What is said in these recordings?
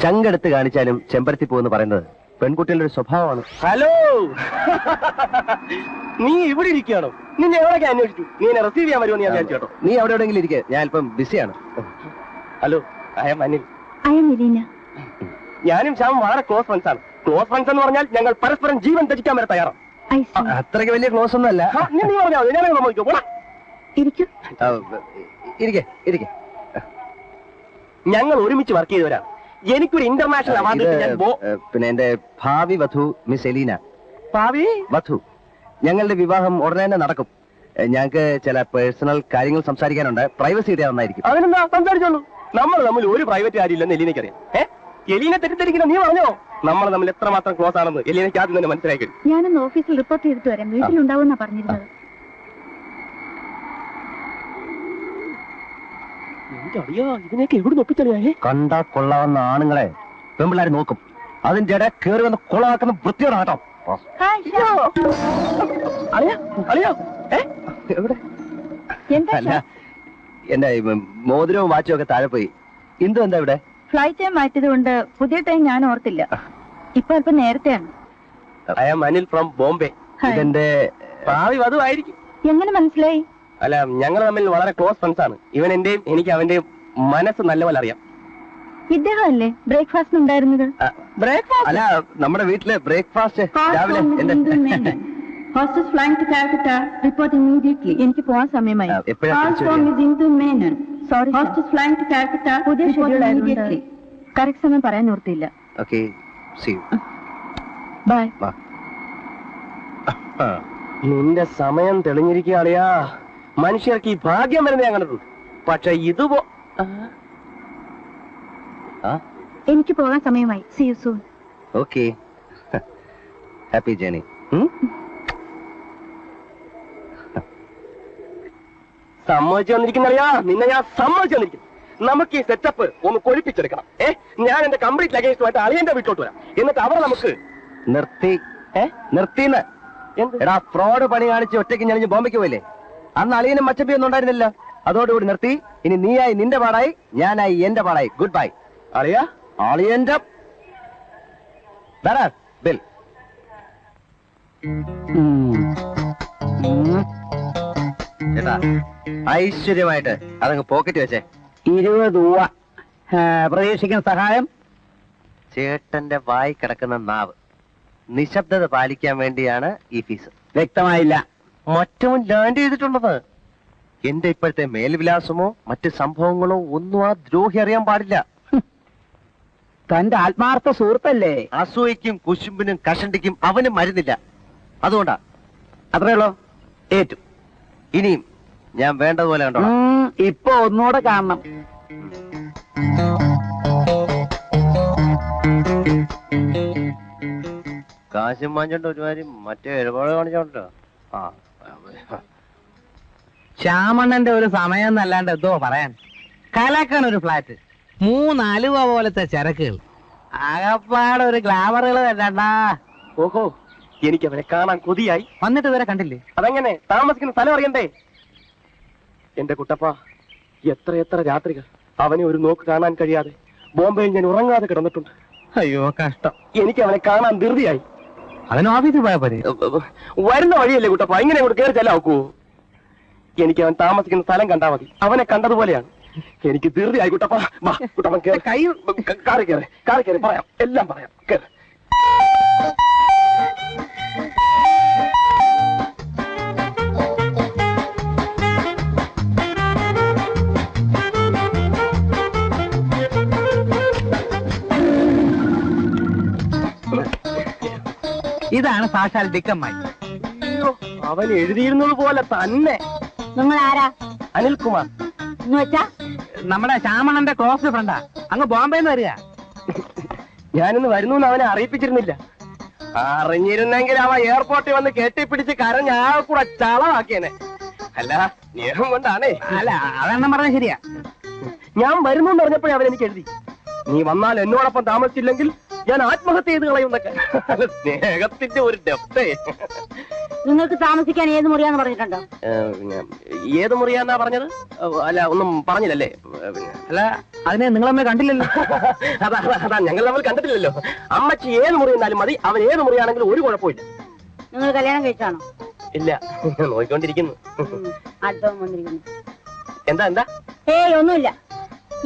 ചങ്കെടുത്ത് കാണിച്ചാലും ചെമ്പരത്തി പോകുമെന്ന് പറയുന്നത് പെൺകുട്ടികളുടെ ഒരു സ്വഭാവമാണ്. ഹലോ, നീ ഇവിടെ ഇരിക്കുകയാണോ? നിന്നെ എവിടെയൊക്കെ അന്വേഷിച്ചു? നീ എന്നെ റിസീവ് ചെയ്യാൻ വരുമോ? ഞാൻ വിചാരിച്ചു കേട്ടോ. നീ അവിടെ എവിടെയെങ്കിലും ഇരിക്കുക, ഞാൻ അല്പം ബിസിയാണ്. Hello, I am Anil. ഞാനും ശ്യാമും വളരെ ക്ലോസ് ഫ്രണ്ട്സ് ആണ്. ക്ലോസ് ഫ്രണ്ട്സ് എന്ന് പറഞ്ഞാൽ ഞങ്ങൾ പരസ്പരം ജീവൻ ത്യജിക്കാൻ വരെ തയ്യാറാണ്. അത്രയ്ക്ക് വലിയ ക്ലോസ് ഒന്നും അല്ല. നീ പറഞ്ഞാൽ ഞാനേ സമ്മതിക്കോ? ഞങ്ങൾ ഒരുമിച്ച് വർക്ക് ചെയ്തവരാണ്. എനിക്കൊരു ഇന്റർനാഷണൽ അവാർഡ്. പിന്നെ എന്റെ ഭാവി വധു മിസ് എലീന. ഭാവി വധു. ഞങ്ങളുടെ വിവാഹം ഉടനെ തന്നെ നടക്കും. ഞങ്ങൾക്ക് ചില പേഴ്സണൽ കാര്യങ്ങൾ സംസാരിക്കാനുണ്ട്. പ്രൈവസി ഇടാൻ നന്നായിരിക്കും. അതിനെന്താ, സംസാരിച്ചോളൂ. നമ്മൾ തമ്മിൽ ഒരു പ്രൈവറ്റ് കാര്യമില്ലെന്ന് എലീനയ്ക്കറിയാം. എലീനെ തെറ്റിദ്ധരിക്കുന്ന നീ പറഞ്ഞോ? നമ്മൾ തമ്മിൽ എത്രമാത്രം ക്ലോസ് ആണെന്ന് എലീനയ്ക്ക് ആദ്യം തന്നെ മനസ്സിലാക്കി. ഞാനൊന്ന് ഓഫീസിൽ റിപ്പോർട്ട് ചെയ്തിട്ട് വരാം. വീട്ടിലുണ്ടാവുമെന്നാ പറഞ്ഞിരുന്നത്. ഇതിനൊക്കെ എവിടെ ഒപ്പിച്ചറിയാ? കണ്ടാ കൊള്ളാവുന്ന ആണുങ്ങളെ പെമ്പിള്ളാര് നോക്കും. അതിന്റെ ഇടയിൽ കയറി വന്ന് കൊളാക്കുന്ന വൃത്തിയോടെ കേട്ടോ. അല്ല, എന്റെ മോതിരവും വാച്ചും ഒക്കെ താഴെ പോയി. ഇന്ദു എന്താ ഇവിടെ? ഫ്ലൈറ്റ് ടൈം മാറ്റിയത് കൊണ്ട് പുതിയ ടൈം ഞാൻ ഓർത്തില്ല. ഇപ്പൊ അല്പം നേരത്തെയാണ്. I am Anil from Bombay. ഇതെന്റെ ഭാവി വധു ആയിരിക്കും. എങ്ങനെ മനസ്സിലായി? അല്ല, ഞങ്ങൾ തമ്മിൽ വളരെ ക്ലോസ് ഫ്രണ്ട്സ് ആണ്. ഇവൻ എന്റെയും എനിക്ക് അവന്റെയും മനസ്സ് നല്ലപോലെ അറിയാം. ഇദ്ദേഹം അല്ലേ ബ്രേക്ക്ഫാസ്റ്റ് ഉണ്ടായിരുന്നത്? ബ്രേക്ക്ഫാസ്റ്റ് അല്ല, നമ്മുടെ വീട്ടിലെ ബ്രേക്ക്ഫാസ്റ്റ് രാവിലെ. എനിക്ക് പോവാൻ സമയമായി. പുതിയ ഷെഡ്യൂൾ ആയതുകൊണ്ട് കറക്റ്റ് സമയം പറയാൻ ഓർത്തില്ല. ബൈ. നിന്റെ സമയം തെളിഞ്ഞിരിക്കുകയാളിയാ. മനുഷ്യർക്ക് ഈ ഭാഗ്യം വരുന്ന ഞാൻ കണ്ടത്. പക്ഷെ ഇതുപോ എനിക്ക് പോകാൻ സമയമായി. See you soon. Okay, happy journey. സമ്മതിച്ചു വന്നിരിക്കുന്നറിയാ. നിന്നെ ഞാൻ സമ്മതിച്ചു വന്നിരിക്കുന്നു. നമുക്ക് ഈ സെറ്റപ്പ് ഒന്ന് കൊഴിപ്പിച്ചെടുക്കണം. ഞാൻ എന്റെ കംപ്ലീറ്റ് ലഗേജുമായിട്ട് അളിയന്റെ വീട്ടിലോട്ട് വരാം. എന്നിട്ട് അവർ നമുക്ക് നിർത്തിന്ന്. എടാ, ഫ്രോഡ് പണി കാണിച്ച് ഒറ്റയ്ക്ക് ഞാൻ ബോംബെക്ക് പോയില്ലേ? അന്ന് അളിയനും മച്ചപ്പി ഒന്നും ഉണ്ടായിരുന്നില്ല. അതോടുകൂടി നിർത്തി. ഇനി നീയായി നിന്റെ പാടായി, ഞാനായി എന്റെ പാടായി. Good bye. അളിയ അളിയന്റെ ബിൽ. ചേട്ടാ, ഐശ്വര്യമായിട്ട് അതങ്ങ് പോക്കറ്റ് വെച്ചേ. 20 രൂപ. പ്രതീക്ഷിക്കുന്ന സഹായം? ചേട്ടന്റെ വായി കിടക്കുന്ന നാവ് നിശബ്ദത പാലിക്കാൻ വേണ്ടിയാണ് ഈ ഫീസ്. വ്യക്തമായില്ല. മറ്റവൻ ലാൻഡ് ചെയ്തിട്ടുള്ളത്. എന്റെ ഇപ്പോഴത്തെ മേൽവിലാസമോ മറ്റ് സംഭവങ്ങളോ ഒന്നും ആ ദ്രോഹി അറിയാൻ പാടില്ല. തന്റെ ആത്മാർത്ഥ സുഹൃത്തല്ലേ? അസൂയക്കും കുശുമ്പിനും കഷണ്ടിക്കും അവനും മരുന്നില്ല. അതുകൊണ്ടാ. അത്രയുള്ളോ? ഏറ്റു. ഇനിയും ഞാൻ വേണ്ടതുപോലെ കണ്ടോ. ഇപ്പൊ ഒന്നുകൂടെ കാണണം. കാശും വാങ്ങിച്ചോണ്ട് ഒരുമാതിരി മറ്റേ ഇടപാട് കാണിച്ചോണ്ടോ. ശ്യാമണ്ണന്റെ ഒരു സമയം എന്നല്ലാണ്ട് എന്തോ പറയാൻ. കലാക്കാൻ ഒരു ഫ്ലാറ്റ്, 3 അലുവ പോലത്തെ ചരക്കുകൾ, ആകപ്പാടെ ഒരു ഗ്ലാമറുകൾ കണ്ടാ. ഓഹോ, എനിക്ക് അവനെ കാണാൻ കൊതിയായി. വന്നിട്ട് ഇതുവരെ കണ്ടില്ലേ? അതെങ്ങനെ? താമസിക്കുന്ന സ്ഥലം അറിയണ്ടേ? എന്റെ കുട്ടപ്പ, എത്ര രാത്രികൾ അവനെ ഒരു നോക്ക് കാണാൻ കഴിയാതെ ബോംബെയിൽ ഞാൻ ഉറങ്ങാതെ കിടന്നിട്ടുണ്ട്. അയ്യോ കഷ്ടം. എനിക്ക് അവനെ കാണാൻ ധൃതിയായി. അവൻ ഓഫീസിൽ പോയാ പോരെ? വരുന്ന വഴിയല്ലേ കുട്ടപ്പ, ഇങ്ങനെ കൂടെ കയറി ചെല്ലാക്കൂ. എനിക്ക് അവൻ താമസിക്കുന്ന സ്ഥലം കണ്ടാ മതി. അവനെ കണ്ടതുപോലെയാണ്. എനിക്ക് ധൃതിയായി കുട്ടപ്പ. കുട്ടപ്പൻ കൈ കാറി കയറി പറയാം, എല്ലാം പറയാം. കേറ്. ഇതാണ് സാക്ഷാൽ ഡിക്കമ്മായി. അവൻ എഴുതിയിരുന്നത് പോലെ തന്നെ. നിങ്ങൾ ആരാ? അനിൽകുമാർ. എന്ന് വെച്ചാ നമ്മുടെ ശ്യാമണ്ണന്റെ ക്ലോസ് ഫ്രണ്ടാ. അങ്ങ് ബോംബെന്ന് വരിക. ഞാനിന്ന് വരുന്നു അവനെ അറിയിപ്പിച്ചിരുന്നില്ല. അറിഞ്ഞിരുന്നെങ്കിൽ അവൻ എയർപോർട്ടിൽ വന്ന് കെട്ടിപ്പിടിച്ച് കരഞ്ഞ ആ കൂടെ ചളമാക്കിയനെ. അല്ല, സ്നേഹം കൊണ്ടാണേ. അല്ല, അതെണ്ണം പറഞ്ഞ ശരിയാ. ഞാൻ വരുന്നു എന്ന് പറഞ്ഞപ്പോഴേ അവൻ എനിക്ക് എഴുതി, നീ വന്നാൽ എന്നോടൊപ്പം താമസിച്ചില്ലെങ്കിൽ ഞാൻ ആത്മഹത്യ ചെയ്ത് കളയുന്നൊക്കെ. സ്നേഹത്തിന്റെ ഒരു ഡെപ്തേ. നിങ്ങൾക്ക് താമസിക്കാൻ ഏത് മുറിയാന്ന് പറഞ്ഞിട്ടുണ്ടോ? ഏത് മുറിയാന്നാ പറഞ്ഞത്? അല്ല, ഒന്നും പറഞ്ഞില്ലല്ലേ? അല്ല, അതിനെ നിങ്ങളമ്മ കണ്ടില്ലല്ലോ. അതാ ഞങ്ങൾ നമ്മൾ കണ്ടിട്ടില്ലല്ലോ. അമ്മച്ചി ഏത് മുറി എന്നാലും മതി, അവൻ ഏത് മുറിയാണെങ്കിലും ഒരു കുഴപ്പമില്ല. നിങ്ങൾ കല്യാണം കഴിച്ചാണോ? ഇല്ല, നോക്കിക്കൊണ്ടിരിക്കുന്നു. അടുത്തവൻ വന്നിരിക്കുന്നു. എന്താ എന്താ? ഏയ്, ഒന്നുമില്ല.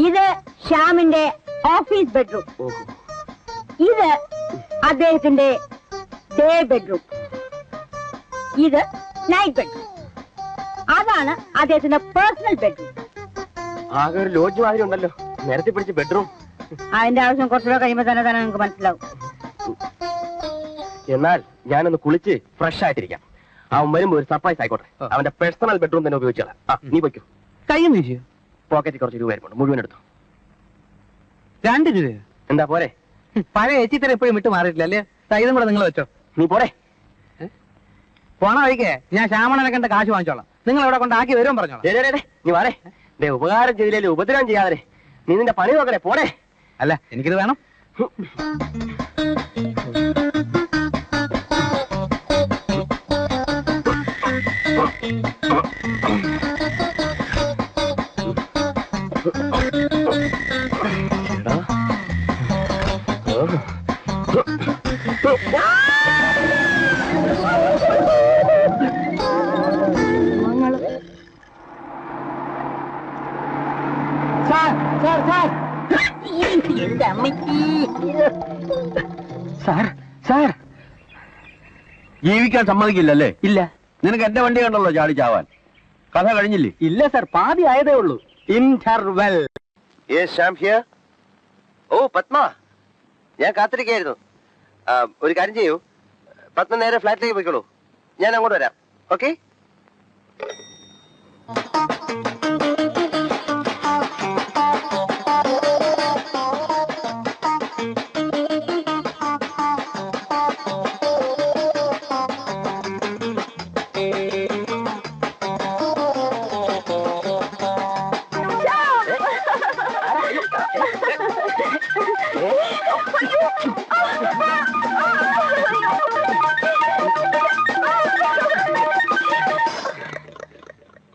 ഇത് ശ്യാമിന്റെ ഓഫീസ് ബെഡ്റൂം. ഇത് അദ്ദേഹത്തിന്റെ ഡേ ബെഡ്റൂം. ഇത് നൈറ്റ് ബെഡ്റൂം. അതാണ് അദ്ദേഹത്തിന്റെ പേഴ്സണൽ ബെഡ്റൂം. ആകെ ഒരു ലോഡ്ജ് മാതിരി ഉണ്ടല്ലോ, നേരത്തെ പിടിച്ച ബെഡ്റൂം. അതിന്റെ ആവശ്യം കുറച്ചുകൂടെ കഴിയുമ്പോൾ തന്നെ നിങ്ങൾക്ക് മനസ്സിലാവും. എന്നാൽ ഞാനൊന്ന് കുളിച്ച് ഫ്രഷ് ആയിട്ടിരിക്കാം. അവൻ വരുമ്പോ ഒരു സർപ്രൈസ് ആയിക്കോട്ടെ. അവന്റെ പേഴ്സണൽ ബെഡ്റൂം തന്നെ ഉപയോഗിച്ചാൽ നീ വയ്ക്കൂ. കയ്യും വീശിയോ? പോക്കറ്റിൽ കുറച്ച് രൂപ ആയിരിക്കും, മുഴുവൻ എടുത്തു. 2 രൂപയോ? എന്താ പോരെ? പഴയ ഏച്ചിത്തരം എപ്പോഴും വിട്ടു മാറിയിട്ടില്ല അല്ലേ? ഇതും കൂടെ നിങ്ങൾ വെച്ചോ. നീ പോരെ. പോണ വഴിക്കേ ഞാൻ ശ്യാമണനെ കണ്ട കാശ് വാങ്ങിച്ചോളാം. നിങ്ങൾ ഇവിടെ കൊണ്ടാക്കി വരും പറഞ്ഞോളാം. നീ വാടേ. ഉപകാരം ചെയ്തില്ലേ ഉപദ്രവം ചെയ്യാതെ. നീ നിന്റെ പണി നോക്കണേ, പോടെ. അല്ല, എനിക്കിത് വേണം. ജീവിക്കാൻ സമ്മതിക്കില്ലല്ലേ? ഇല്ല. നിനക്ക് എന്റെ വണ്ടി കണ്ടല്ലോ ചാടി ചാവാൻ. കഥ കഴിഞ്ഞില്ലേ? ഇല്ല സാർ, പാതി ആയതേ ഉള്ളൂ. ഇന്റർവെൽ. ഓ പത്മ, ഞാൻ കാത്തിരിക്കായിരുന്നു. ഒരു കാര്യം ചെയ്യൂ, പത്മ നേരെ ഫ്ലാറ്റിലേക്ക് പോയിക്കോളൂ, ഞാൻ അങ്ങോട്ട് വരാം. ഓക്കെ?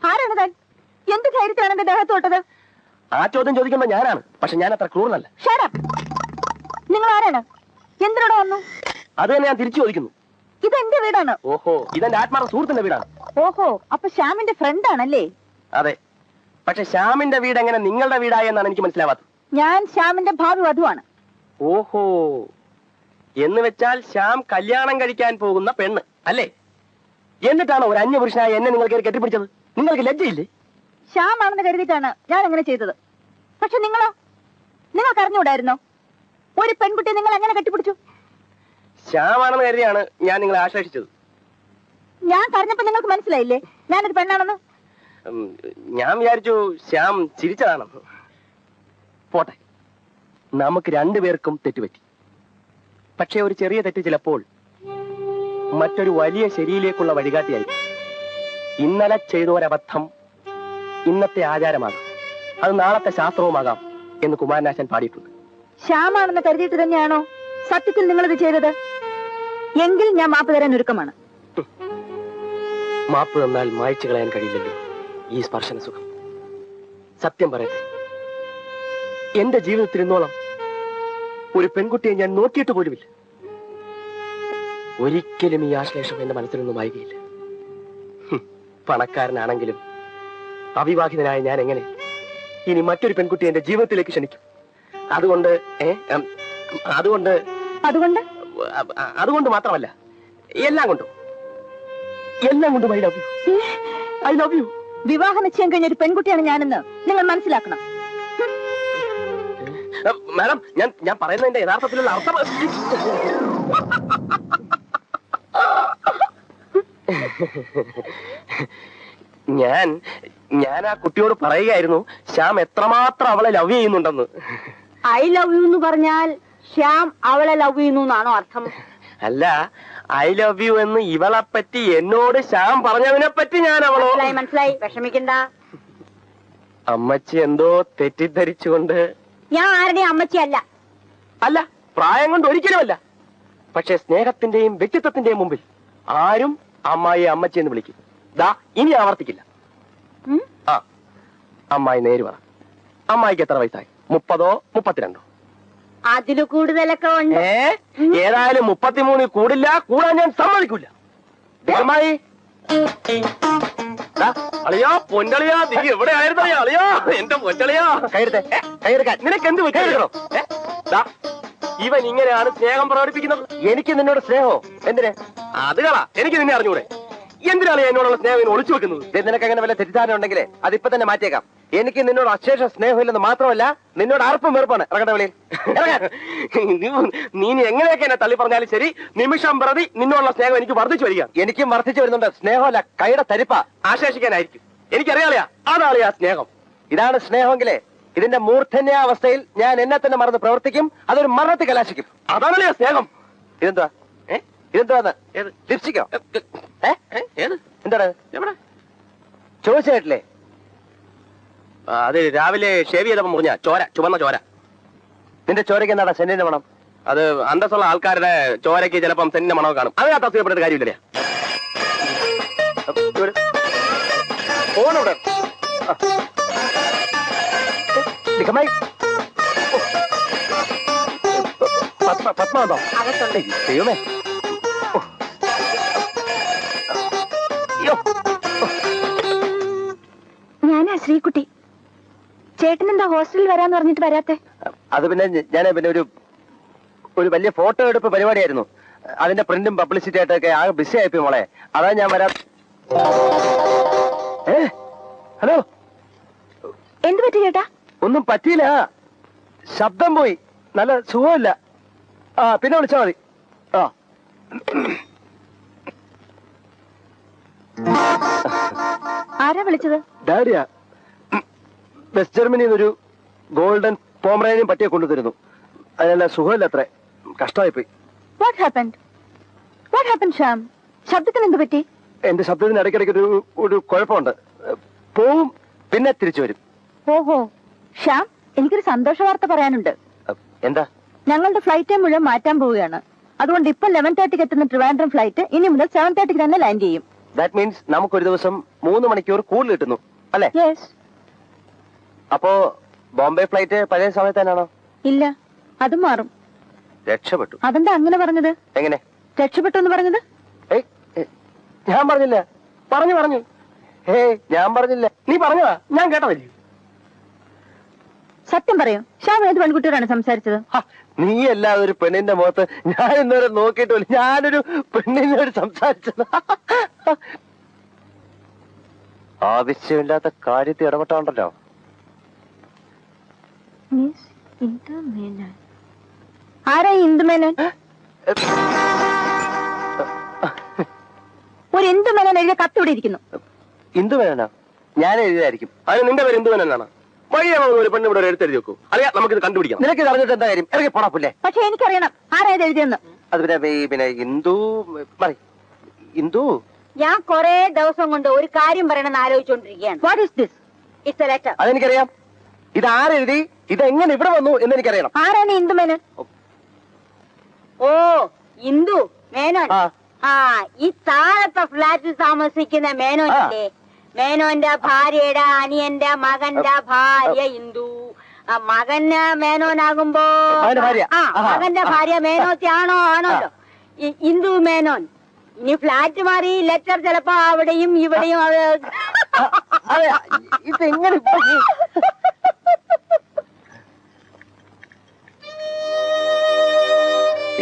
ആരാണ് താൻ? എന്ത് ധൈര്യത്തിലാണ് എന്റെ ദേഹത്തോട്ടത്? ആ ചോദ്യം ചോദിക്കുമ്പോ ഞാനാണ്, പക്ഷെ ഞാൻ അത്ര ക്രൂരനല്ല. നിങ്ങൾ ആരാണ്? എന്തിനോട് വന്നു? അത് തന്നെ ഞാൻ തിരിച്ചു ചോദിക്കുന്നു. ഇതെന്റെ വീടാണ്. ഓഹോ, ഇതെന്റെ ആത്മാർത്ഥ സുഹൃത്തിന്റെ വീടാണ്. ഓഹോ, അപ്പൊ ശ്യാമിന്റെ ഫ്രണ്ട് ആണല്ലേ? അതെ, പക്ഷെ ശ്യാമിന്റെ വീട് എങ്ങനെ നിങ്ങളുടെ വീടായെന്നാണ് എനിക്ക് മനസ്സിലാവാത്തത്. ഞാൻ ശ്യാമിന്റെ ഭാവി വധുവാണ്. ഓഹോ, എന്ന് വെച്ചാൽ ശ്യാം കല്യാണം കഴിക്കാൻ പോകുന്ന പെണ്ണ് അല്ലേ? എന്നിട്ടാണോ ഒരു അന്യപുരുഷനായ എന്നെ നിങ്ങൾ കയറി കെട്ടിപ്പിടിച്ചത്? നിങ്ങൾക്ക് ലജ്ജയില്ലേ? ശ്യാം ആണെന്ന് കരുതിയിട്ടാണ് ഞാൻ അങ്ങനെ ചെയ്തത്. പക്ഷെ നിങ്ങളോ? നിങ്ങൾക്ക് അറിഞ്ഞുകൂടായിരുന്നോ? ഒരു പെൺകുട്ടിയെ നിങ്ങൾ എങ്ങനെ കെട്ടിപ്പിടിച്ചു? ശ്യാമാണെന്ന് കരുതിയാണ് ഞാൻ നിങ്ങളെ ആശ്ലേഷിച്ചത്. ഞാൻ പറഞ്ഞപ്പോ നിങ്ങൾക്ക് മനസ്സിലായില്ലേ ഞാനൊരു പെണ്ണാണെന്ന്? ഞാൻ വിചാരിച്ചു ശ്യാം ചിരിച്ചതാണെന്ന്. പോട്ടെ, നമുക്ക് രണ്ടുപേർക്കും തെറ്റുപറ്റി. പക്ഷെ ഒരു ചെറിയ തെറ്റ് ചിലപ്പോൾ മറ്റൊരു വലിയ ശരിയിലേക്കുള്ള വഴികാട്ടിയായി. ഇന്നലെ ചെയ്തോരബദ്ധം ഇന്നത്തെ ആചാരമാകാം, അത് നാളത്തെ ശാസ്ത്രവുമാകാം എന്ന് കുമാരനാശൻ പാടിയിട്ടുണ്ട്. ശ്യാമാണെന്ന് കരുതിയിട്ട് തന്നെയാണോ സത്യത്തിൽ നിങ്ങളിത് ചെയ്തത്? എങ്കിൽ ഞാൻ മാപ്പ് തരാൻ ഒരുക്കമാണ്. മാപ്പ് തന്നാൽ മായ്ച്ചു കളയാൻ കഴിയില്ലല്ലോ ഈ സ്പർശന സുഖം. സത്യം പറയട്ടെ, എന്റെ ജീവിതത്തിൽ ഇന്നോളം ഒരു പെൺകുട്ടിയെ ഞാൻ നോക്കിയിട്ട് പോലുമില്ല. ഒരിക്കലും ഈ ആശ്ലേഷം എന്റെ മനസ്സിലൊന്നും വായികയില്ല. പണക്കാരനാണെങ്കിലും അവിവാഹിതനായ ഞാൻ എങ്ങനെ ഇനി മറ്റൊരു പെൺകുട്ടിയെ എന്റെ ജീവിതത്തിലേക്ക് ക്ഷണിക്കും? അതുകൊണ്ട് അതുകൊണ്ട് അതുകൊണ്ട് അതുകൊണ്ട് മാത്രമല്ല, എല്ലാം കൊണ്ടും I love you. I love you. വിവാഹ നിശ്ചയം കഴിഞ്ഞ ഒരു പെൺകുട്ടിയാണ് ഞാനെന്ന് നിങ്ങൾ മനസ്സിലാക്കണം. മാഡം, ഞാൻ പറയുന്നതിന്റെ യഥാർത്ഥത്തിലുള്ള അർത്ഥം ഞാൻ ആ കുട്ടിയോട് പറയുകയായിരുന്നു ശ്യാം എത്രമാത്രം അവളെ ലവ് ചെയ്യുന്നുണ്ടെന്ന്. ഐ ലവ് യു എന്ന് പറഞ്ഞാൽ ശ്യാം അവളെ ലവ് ചെയ്യുന്നു എന്നാണോ അർത്ഥം? അല്ല, ഐ ലവ് യു എന്ന് ഇവളെ പറ്റി എന്നോട് ശ്യാം പറഞ്ഞതിനെ പറ്റി ഞാൻ അവളോ. മനസ്സിലായി, വിഷമിക്കണ്ട. അമ്മച്ചി എന്തോ തെറ്റിദ്ധരിച്ചുകൊണ്ട്. ഞാൻ ആരുടെയും അമ്മച്ചിയല്ല. അല്ല, പ്രായം കൊണ്ട് ഒരിക്കലുമല്ല. പക്ഷെ സ്നേഹത്തിന്റെയും വ്യക്തിത്വത്തിന്റെയും മുമ്പിൽ ആരും അമ്മായി അമ്മച്ചി എന്ന് വിളിക്കും. ദാ ഇനി ആവർത്തിക്കില്ല. ഉം? ആ അമ്മായി നേര് പറ. അമ്മായിക്ക് എത്ര വയസ്സായി? 30ഓ 32ഓ? അതില് കൂടുതലൊക്കെ ഉണ്ട്. ഏതായാലും 33 കൂടില്ല. കൂടാൻ ഞാൻ സമ്മതിക്കൂല. അമ്മായി അളിയാ പൊന്നളിയാ നീ എവിടെ ആയിരുന്നു അളിയാ? എന്റെ പൊന്നളിയാ കൈയെടുക്കാൻ നിനക്ക് എന്ത് വെച്ചോ? ഇവൻ ഇങ്ങനെയാണ് സ്നേഹം പ്രകടിപ്പിക്കുന്നത്. എനിക്ക് നിന്നോട് സ്നേഹോ? എന്തിന്? അത് കളാ, എനിക്ക് നിന്നെ അറിഞ്ഞൂടെ? എന്തിനാണ് എന്നോടുള്ള സ്നേഹം ഒളിച്ചു വെക്കുന്നത്? നിനക്ക് അങ്ങനെ വല്ല തെറ്റിദ്ധാരണ ഉണ്ടെങ്കിലേ അതിപ്പോ തന്നെ മാറ്റിയേക്കാം. എനിക്ക് നിന്നോട് അശേഷം സ്നേഹമില്ലെന്ന് മാത്രമല്ല, നിന്നോട് അർപ്പം വെറുപ്പാണ്. ഇറങ്ങട്ടെ വെളിയിൽ. നീ എങ്ങനെയൊക്കെ എന്നെ തള്ളി പറഞ്ഞാലും ശരി, നിമിഷം പ്രതി നിന്നോടുള്ള സ്നേഹം എനിക്ക് വർദ്ധിച്ചു വരിക. എനിക്കും വർദ്ധിച്ചു വരുന്നുണ്ട്. സ്നേഹമല്ല, കൈയുടെ തരിപ്പ ആശേഷിക്കാനായിരിക്കും. എനിക്കറിയാളിയാ, അതാളിയാ സ്നേഹം. ഇതാണ് സ്നേഹമെങ്കിലേ ഇതിന്റെ മൂർധന്യാവസ്ഥയിൽ ഞാൻ എന്നെ തന്നെ മറന്ന് പ്രവർത്തിക്കും. അതൊരു മരണത്തിൽ കലാശിക്കും. അതാണല്ലേ സ്നേഹം. ഇതെന്താ? ഇതെന്താന്ന്? ലിപ്സ്റ്റിക്കോ? ഏത് എന്താണ്? എവിടെ ചോദിച്ചിട്ടില്ലേ? അത് രാവിലെ ഷേവ് ചെയ്തപ്പോ മുറിഞ്ഞ ചോര, ചുവന്ന ചോര. നിന്റെ ചോരയ്ക്ക് എന്താടാ സെന്നിന്റെ മണം? അത് അന്തസ്സുള്ള ആൾക്കാരുടെ ചോരയ്ക്ക് ചിലപ്പം സെന്നിന്റെ മണമൊക്കെ കാണും. അതിനകത്ത് അസുഖപ്പെട്ട കാര്യമില്ലേ? ഫോണവിടെ പത്മാതോ? ദൈവമേ, ഞാനാ ശ്രീകുട്ടി. ചേട്ടൻ എന്താ ഹോസ്റ്റലിൽ വരാന്ന് പറഞ്ഞിട്ട് വരാത്തെ? അത് പിന്നെ ഞാൻ പിന്നെ ഒരു വലിയ ഫോട്ടോ എടുപ്പ് പരിപാടിയായിരുന്നു. അതിന്റെ പ്രിന്റും പബ്ലിസിറ്റി ആയിട്ടൊക്കെ ആകെ ബിസി ആയിപ്പോയി മോളെ. അതാ ഞാൻ വരാം. ഹലോ, എന്ത് പറ്റി ചേട്ടാ? ഒന്നും പറ്റിയില്ല, ശബ്ദം പോയി. നല്ല സുഖമില്ല. പിന്നെ വിളിച്ചാ മതി. ആരാ വിളിച്ചത്? ഡാഡിയാ. വെസ്റ്റ് ജർമ്മനിയിൽ നിന്നൊരു ഗോൾഡൻ പോമറേനിയൻ പട്ടിയെ കൊണ്ടുതരുന്നു. അതിനെല്ലാം സുഖമില്ല, അത്ര കഷ്ടമായിപ്പോയി. What happened? What happened, Shyam? ശബ്ദത്തിന് എന്ത് പറ്റി? എന്റെ ശബ്ദത്തിന് ഇടയ്ക്കിടയ്ക്ക് ഒരു കുഴപ്പമുണ്ട്. പോവും, പിന്നെ തിരിച്ചു വരും. ഓഹോ ശ്യാം, എനിക്കൊരു സന്തോഷ വാർത്ത പറയാനുണ്ട്. എന്താ? ഞങ്ങളുടെ ഫ്ലൈറ്റ് ടൈം മുഴുവൻ മാറ്റാൻ പോവുകയാണ്. അതുകൊണ്ട് ഇപ്പൊ 11:30 എത്തുന്ന ട്രിവാൻഡ്രം ഫ്ലൈറ്റ് ഇനി മുതൽ 7:30 തന്നെ ലാൻഡ് ചെയ്യും. ദാറ്റ് മീൻസ് നമുക്കൊരു ദിവസം 3 മണിക്കൂർ കൂടുതൽ കിട്ടുന്നു അല്ലേ? യെസ്. അപ്പോ ബോംബെ ഫ്ലൈറ്റ് പഴയ സമയത്ത് തന്നെയാണോ? ഇല്ല, അത് മാറും. രക്ഷപ്പെട്ടു. അതെന്താ അങ്ങനെ പറഞ്ഞത്? എങ്ങനെ രക്ഷപ്പെട്ടു എന്ന് പറഞ്ഞത്? ഞാൻ പറഞ്ഞില്ല. പറഞ്ഞു ഞാൻ പറഞ്ഞില്ല. നീ പറഞ്ഞതാ, ഞാൻ കേട്ടതല്ലേ. സത്യം പറയൂ, ശ്യാം ഏത് പെൺകുട്ടിയോടാണ് സംസാരിച്ചത്? നീ അല്ലാതെ ഒരു പെണ്ണിന്റെ മുഖത്ത് ഞാൻ ഇന്നുവരെ നോക്കിയിട്ടില്ല. ഞാനൊരു പെണ്ണിനോട് സംസാരിച്ചത്. ആവശ്യമില്ലാത്ത കാര്യത്തിൽ ഇടപെട്ടാണ്ടല്ലോ. ആരാ ഇന്ദുമേനോൻ? ഒരു ഇന്ദുമേനോൻ എഴുതിയ കത്ത് ഇവിടെ ഇരിക്കുന്നു. ഇന്ദുമേനോനാ? ഞാൻ എഴുതിയതായിരിക്കും. അതിന് നിന്റെ പേര് ഇന്ദുമേനോനാണ്? വഴിയാണോ ഒരു പെണ്ണ് ഇവിടെ എഴുത്തെഴുതി വെക്കൂ? അറിയാം, നമുക്കിത് കണ്ടുപിടിക്കാം. നിനക്ക് അറിഞ്ഞിട്ട് എന്താ കാര്യം? ഇറങ്ങി പോടാപ്പില്ലേ. പക്ഷെ എനിക്കറിയണം ആരാ ഇത് എഴുതിയെന്ന്. അത് പിന്നെ ഇന്ദു പറയും. ഇന്ദു, ഞാൻ കൊറേ ദിവസം കൊണ്ട് ഒരു കാര്യം പറയണമെന്ന് ആലോചിച്ചുകൊണ്ടിരിക്കുകയാണ്. What is this? It's a letter. അതെനിക്കറിയാം. ഇത് ആരെഴുതി, ഇതെങ്ങനെ ഇവിടെ വന്നു എന്ന് എനിക്കറിയണം. ആരാണ് ഇന്ദുമേനോൻ? ഓ, ഇന്ദു മേനോൻ. ഈ താഴത്തെ ഫ്ലാറ്റിൽ താമസിക്കുന്ന മേനോനില്ലേ? മേനോന്റെ ഭാര്യയുടെ അനിയന്റെ മകന്റെ ഭാര്യ ഇന്ദു. മകന് മേനോനാകുമ്പോ മകന്റെ ഭാര്യ മേനോത്തി ആണോല്ലോ ഇന്ദു മേനോൻ. ഇനി ഫ്ലാറ്റ് മാറി ലെറ്റർ ചിലപ്പോ അവിടെയും ഇവിടെയും. ഇതെങ്ങനെ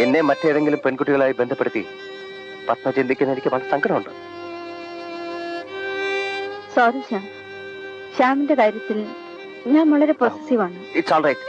എന്നെ മറ്റേതെങ്കിലും പെൺകുട്ടികളായി ബന്ധപ്പെടുത്തി പത്മ ചിന്തിക്കുന്ന എനിക്ക് വളരെ സങ്കടമുണ്ട്. സോറി ശ്യാം, ശ്യാമിന്റെ കാര്യത്തിൽ ഞാൻ വളരെ പോസിറ്റീവാണ്. It's all right.